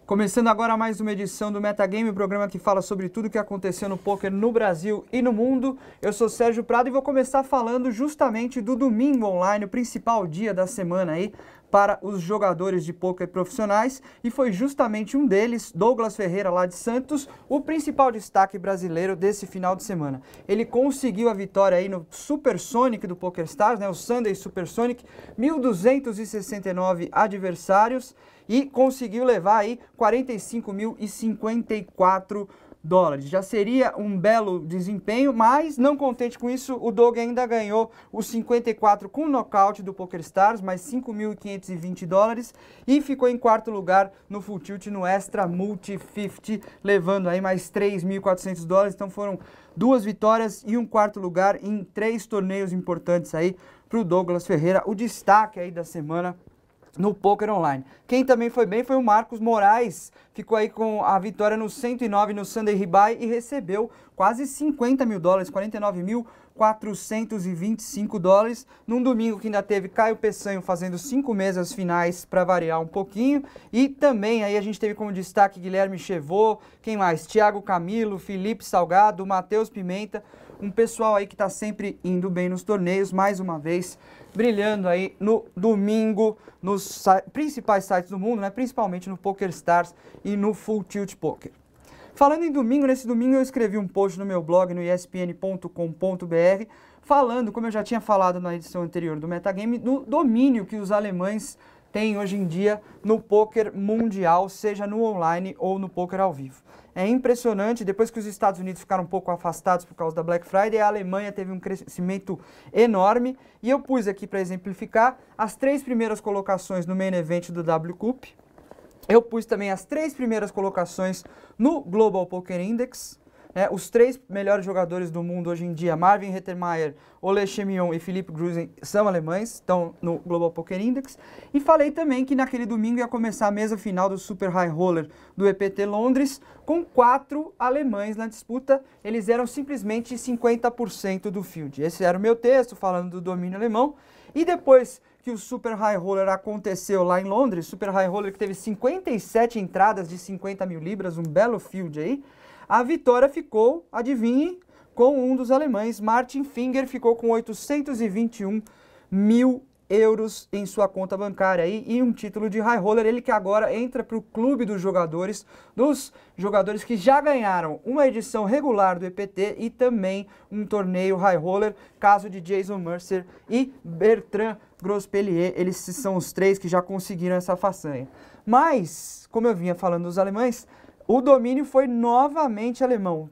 Começando agora mais uma edição do Metagame, o programa que fala sobre tudo o que aconteceu no poker no Brasil e no mundo. Eu sou Sérgio Prado e vou começar falando justamente do domingo online, o principal dia da semana aí para os jogadores de poker profissionais. E foi justamente um deles, Douglas Ferreira lá de Santos, o principal destaque brasileiro desse final de semana. Ele conseguiu a vitória aí no Super Sonic do PokerStars, né, o Sunday Super Sonic, 1.269 adversários. E conseguiu levar aí 45.054 dólares. Já seria um belo desempenho, mas não contente com isso, o Doug ainda ganhou os 54 com nocaute do PokerStars, mais 5.520 dólares, e ficou em quarto lugar no Full Tilt no Extra Multi 50, levando aí mais 3.400 dólares. Então foram duas vitórias e um quarto lugar em 3 torneios importantes aí para o Douglas Ferreira, o destaque aí da semana no poker online. Quem também foi bem foi o Marcos Moraes, ficou aí com a vitória no 109 no Sunday Rebuy e recebeu quase 50 mil dólares, 49.425 dólares, num domingo que ainda teve Caio Peçanho fazendo 5 mesas finais para variar um pouquinho, e também aí a gente teve como destaque Guilherme Chevaux, quem mais? Thiago Camilo, Felipe Salgado, Matheus Pimenta, um pessoal aí que está sempre indo bem nos torneios, mais uma vez brilhando aí no domingo nos principais sites do mundo, né? Principalmente no PokerStars e no Full Tilt Poker. Falando em domingo, nesse domingo eu escrevi um post no meu blog no espn.com.br falando, como eu já tinha falado na edição anterior do Metagame, do domínio que os alemães têm hoje em dia no poker mundial, seja no online ou no poker ao vivo. É impressionante, depois que os Estados Unidos ficaram um pouco afastados por causa da Black Friday, a Alemanha teve um crescimento enorme, e eu pus aqui para exemplificar as 3 primeiras colocações no Main Event do WCUP. Eu pus também as 3 primeiras colocações no Global Poker Index. Os 3 melhores jogadores do mundo hoje em dia, Marvin Rettermeier, Ole Chemion e Philipp Grusen, são alemães, estão no Global Poker Index. E falei também que naquele domingo ia começar a mesa final do Super High Roller do EPT Londres, com 4 alemães na disputa. Eles eram simplesmente 50% do field. Esse era o meu texto falando do domínio alemão. E depois que o Super High Roller aconteceu lá em Londres, Super High Roller que teve 57 entradas de 50 mil libras, um belo field aí, a vitória ficou, adivinhe, com um dos alemães. Martin Finger ficou com 821 mil euros em sua conta bancária aí, e um título de High Roller, ele que agora entra para o clube dos jogadores que já ganharam uma edição regular do EPT e também um torneio High Roller, caso de Jason Mercer e Bertrand Grospellier. Eles são os 3 que já conseguiram essa façanha. Mas, como eu vinha falando dos alemães, o domínio foi novamente alemão.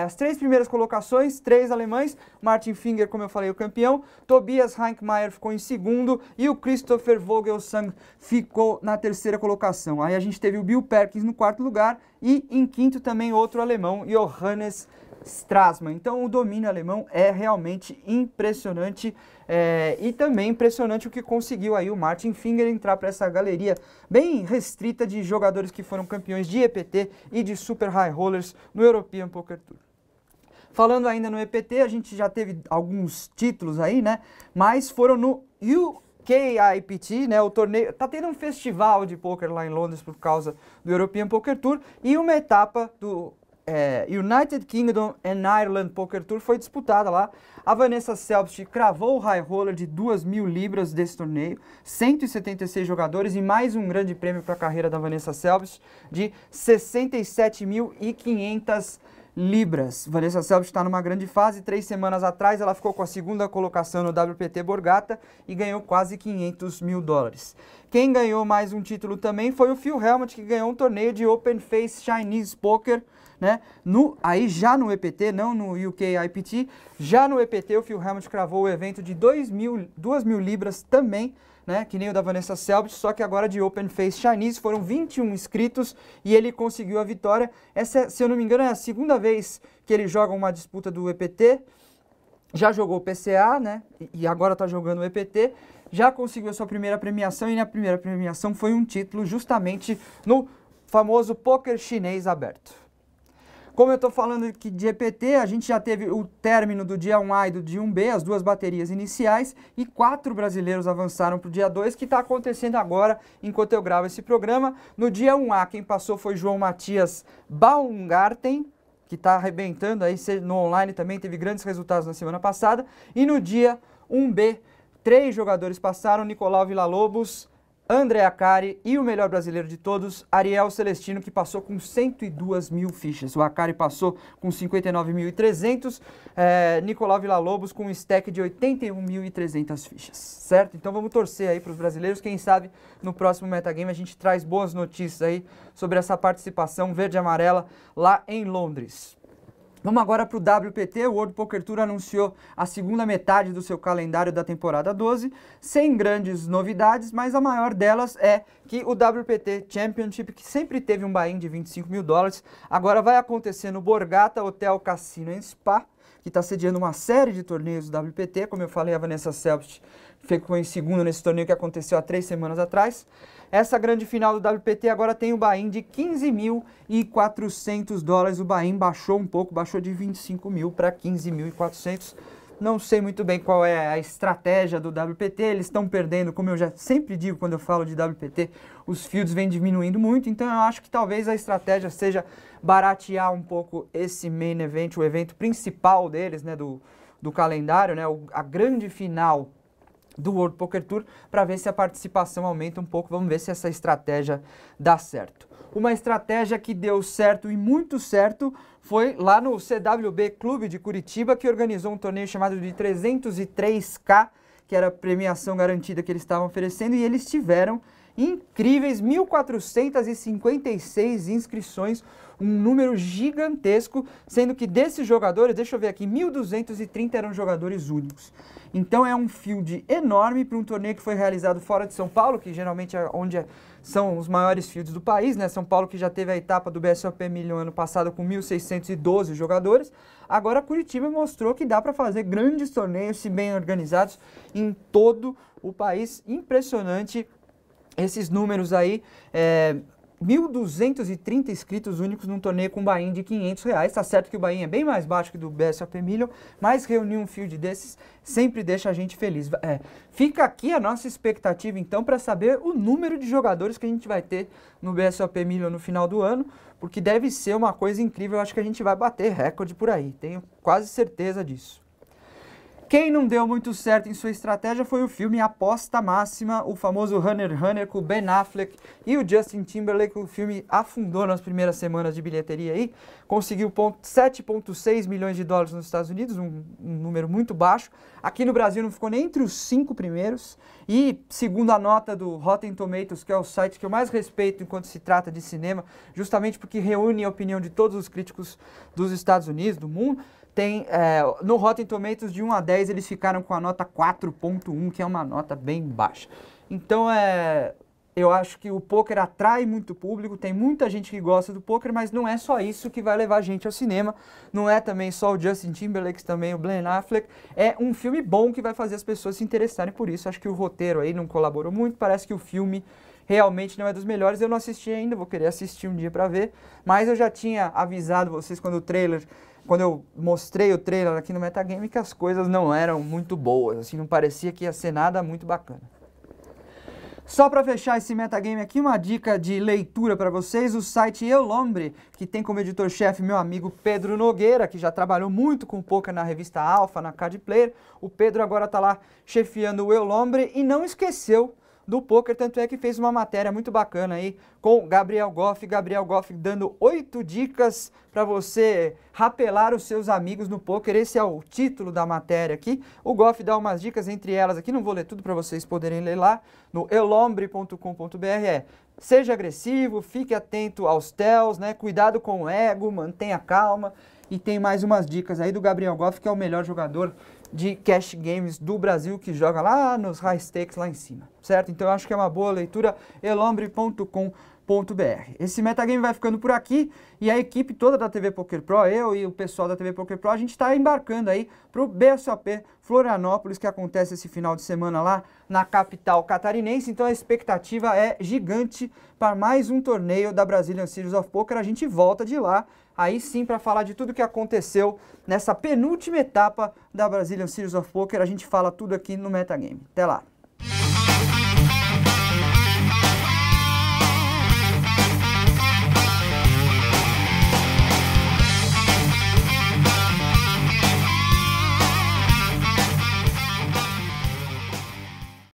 As 3 primeiras colocações, 3 alemães, Martin Finger, como eu falei, o campeão, Tobias Heinkmeier ficou em segundo e o Christopher Vogelsang ficou na 3ª colocação. Aí a gente teve o Bill Perkins no 4º lugar e em 5º também outro alemão, Johannes Strassmann. Então o domínio alemão é realmente impressionante, e também impressionante o que conseguiu aí o Martin Finger entrar para essa galeria bem restrita de jogadores que foram campeões de EPT e de Super High Rollers no European Poker Tour. Falando ainda no EPT, a gente já teve alguns títulos aí, né? Mas foram no UKIPT, né? O torneio, tá tendo um festival de poker lá em Londres por causa do European Poker Tour, e uma etapa do United Kingdom and Ireland Poker Tour foi disputada lá. A Vanessa Selbst cravou o High Roller de 2.000 libras desse torneio, 176 jogadores e mais um grande prêmio para a carreira da Vanessa Selbst de 67.500 libras. Vanessa Selbst está numa grande fase. 3 semanas atrás ela ficou com a 2ª colocação no WPT Borgata e ganhou quase 500 mil dólares. Quem ganhou mais um título também foi o Phil Hellmuth, que ganhou um torneio de Open Face Chinese Poker, né? Aí já no EPT, não no UKIPT, já no EPT o Phil Hellmuth cravou o evento de 2.000 libras também, né? Que nem o da Vanessa Selbst, só que agora de Open Face Chinese. Foram 21 inscritos e ele conseguiu a vitória. Essa, se eu não me engano, é a 2ª vez que ele joga uma disputa do EPT. Já jogou o PCA, né? E agora está jogando o EPT. Já conseguiu a sua primeira premiação, e na primeira premiação foi um título justamente no famoso poker chinês aberto. Como eu estou falando aqui de EPT, a gente já teve o término do dia 1A e do dia 1B, as duas baterias iniciais, e 4 brasileiros avançaram para o dia 2, que está acontecendo agora, enquanto eu gravo esse programa. No dia 1A, quem passou foi João Matias Baumgarten, que está arrebentando aí no online também, teve grandes resultados na semana passada. E no dia 1B, 3 jogadores passaram, Nicolau Villa-Lobos, André Acari e o melhor brasileiro de todos, Ariel Celestino, que passou com 102 mil fichas. O Acari passou com 59.300, Nicolau Villa-Lobos com um stack de 81.300 fichas, certo? Então vamos torcer aí para os brasileiros, quem sabe no próximo Metagame a gente traz boas notícias aí sobre essa participação verde e amarela lá em Londres. Vamos agora para o WPT, o World Poker Tour anunciou a segunda metade do seu calendário da temporada 12, sem grandes novidades, mas a maior delas é que o WPT Championship, que sempre teve um buy-in de 25 mil dólares, agora vai acontecer no Borgata Hotel Cassino & Spa, que está sediando uma série de torneios do WPT, como eu falei, a Vanessa Selbst ficou em segundo nesse torneio que aconteceu há 3 semanas atrás. Essa grande final do WPT agora tem o buy-in de 15.400 dólares. O buy-in baixou um pouco, baixou de 25 mil para 15.400. Não sei muito bem qual é a estratégia do WPT, eles estão perdendo, como eu já sempre digo quando eu falo de WPT, os fields vêm diminuindo muito, então eu acho que talvez a estratégia seja baratear um pouco esse main event, o evento principal deles, né, do calendário, né, a grande final do World Poker Tour, para ver se a participação aumenta um pouco. Vamos ver se essa estratégia dá certo. Uma estratégia que deu certo e muito certo foi lá no CWB Clube de Curitiba, que organizou um torneio chamado de 303K, que era a premiação garantida que eles estavam oferecendo, e eles tiveram incríveis 1.456 inscrições, um número gigantesco, sendo que desses jogadores, deixa eu ver aqui, 1.230 eram jogadores únicos. Então é um field enorme para um torneio que foi realizado fora de São Paulo, que geralmente é onde são os maiores fields do país, né? São Paulo, que já teve a etapa do BSOP Million ano passado com 1.612 jogadores. Agora Curitiba mostrou que dá para fazer grandes torneios, se bem organizados, em todo o país. Impressionante esses números aí. 1.230 inscritos únicos num torneio com buy-in de R$500. Tá certo que o buy-in é bem mais baixo que do BSOP Million, mas reunir um field desses sempre deixa a gente feliz. Fica aqui a nossa expectativa, então, para saber o número de jogadores que a gente vai ter no BSOP Million no final do ano, porque deve ser uma coisa incrível. Eu acho que a gente vai bater recorde por aí, tenho quase certeza disso. Quem não deu muito certo em sua estratégia foi o filme Aposta Máxima, o famoso Runner com o Ben Affleck e o Justin Timberlake. O filme afundou nas primeiras semanas de bilheteria aí, conseguiu 7,6 milhões de dólares nos Estados Unidos, um número muito baixo. Aqui no Brasil não ficou nem entre os 5 primeiros, e segundo a nota do Rotten Tomatoes, que é o site que eu mais respeito enquanto se trata de cinema, justamente porque reúne a opinião de todos os críticos dos Estados Unidos, do mundo, no Rotten Tomatoes de 1 a 10 eles ficaram com a nota 4.1, que é uma nota bem baixa. Então eu acho que o poker atrai muito público, tem muita gente que gosta do poker, mas não é só isso que vai levar a gente ao cinema, não é também só o Justin Timberlake, também o Ben Affleck. É um filme bom que vai fazer as pessoas se interessarem por isso. Acho que o roteiro aí não colaborou muito, parece que o filme realmente não é dos melhores. Eu não assisti ainda, vou querer assistir um dia pra ver, mas eu já tinha avisado vocês quando eu mostrei o trailer aqui no Metagame, que as coisas não eram muito boas, assim, não parecia que ia ser nada muito bacana. Só para fechar esse Metagame aqui, uma dica de leitura para vocês, o site Eulombre, que tem como editor-chefe meu amigo Pedro Nogueira, que já trabalhou muito com poker na revista Alpha, na Card Player. O Pedro agora está lá chefiando o Eulombre e não esqueceu do poker, tanto é que fez uma matéria muito bacana aí com Gabriel Goff dando 8 dicas para você rapelar os seus amigos no poker. Esse é o título da matéria aqui. O Goff dá umas dicas, entre elas aqui, não vou ler tudo para vocês poderem ler lá no eulombre.com.br. Seja agressivo, fique atento aos tells, né? Cuidado com o ego, mantenha calma. E tem mais umas dicas aí do Gabriel Goff, que é o melhor jogador de cash games do Brasil, que joga lá nos high stakes lá em cima, certo? Então eu acho que é uma boa leitura, eulombre.com.br. Esse metagame vai ficando por aqui e a equipe toda da TV Poker Pro, eu e o pessoal da TV Poker Pro, a gente está embarcando aí para o BSOP Florianópolis, que acontece esse final de semana lá na capital catarinense. Então a expectativa é gigante para mais um torneio da Brazilian Series of Poker. A gente volta de lá, aí sim, para falar de tudo o que aconteceu nessa penúltima etapa da Brazilian Series of Poker. A gente fala tudo aqui no Metagame. Até lá!